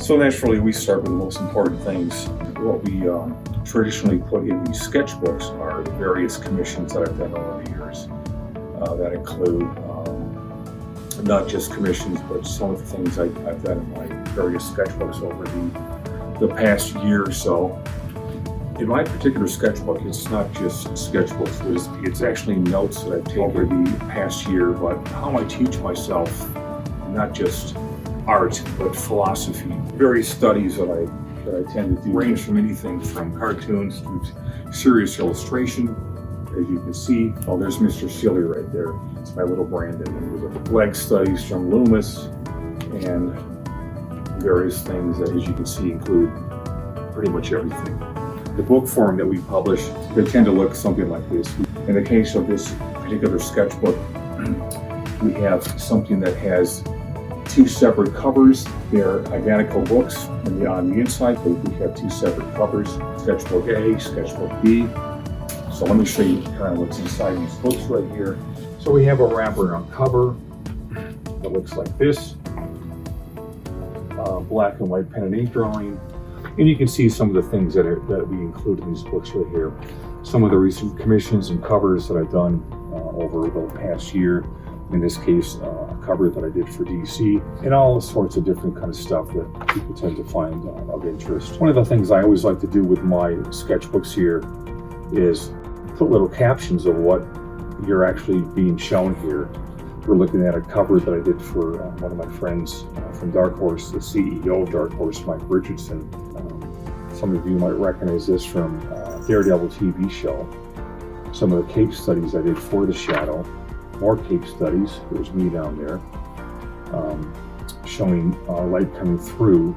So naturally, we start with the most important things. What we traditionally put in these sketchbooks are the various commissions that I've done over the years. That include not just commissions, but some of the things I've done in my various sketchbooks over the past year or so. In my particular sketchbook, it's not just sketchbooks, it's actually notes that I've taken over the past year, but how I teach myself, not just art, but philosophy. Various studies that I tend to do range from anything from cartoons to serious illustration. As you can see, oh, there's Mr. Silly right there. It's my little Brandon. And there's leg studies from Loomis and various things that, as you can see, include pretty much everything. The book form that we publish, they tend to look something like this. In the case of this particular sketchbook, we have something that has two separate covers. They're identical books, and on the inside we have two separate covers, sketchbook A, sketchbook B. So let me show you kind of what's inside these books right here. So we have a wraparound cover that looks like this, black and white pen and ink drawing. And you can see some of the things that we include in these books right here. Some of the recent commissions and covers that I've done over the past year. In this case, a cover that I did for DC, and all sorts of different kind of stuff that people tend to find of interest. One of the things I always like to do with my sketchbooks here is put little captions of what you're actually being shown here. We're looking at a cover that I did for one of my friends from Dark Horse, the CEO of Dark Horse, Mike Richardson. Some of you might recognize this from Daredevil TV show. Some of the cape studies I did for The Shadow. More cape studies. There's me down there showing light coming through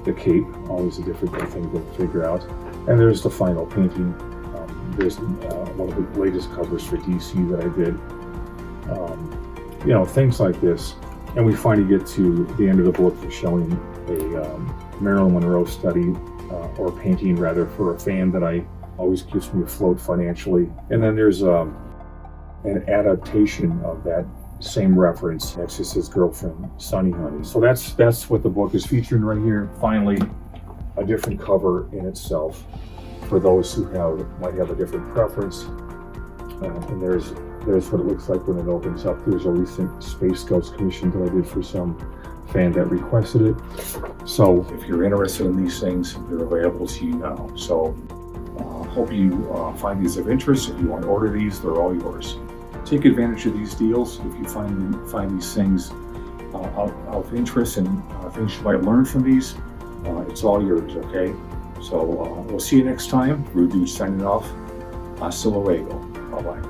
the cape. Always a difficult thing to figure out. And there's the final painting. There's one of the latest covers for DC that I did. Things like this. And we finally get to the end of the book for showing a Marilyn Monroe study or painting rather for a fan that always keeps me afloat financially. And then there's an adaptation of that same reference. That's just his girlfriend, Sunny Honey. So that's what the book is featuring right here. Finally, a different cover in itself for those who might have a different preference. And there's what it looks like when it opens up. There's a recent Space Ghost commission that I did for some fan that requested it. So if you're interested in these things, they're available to you now. So hope you find these of interest. If you want to order these, they're all yours. Take advantage of these deals. If you find these things of interest and things you might learn from these, it's all yours, okay? So we'll see you next time. Rude Dude signing off. Hasta luego. Bye-bye.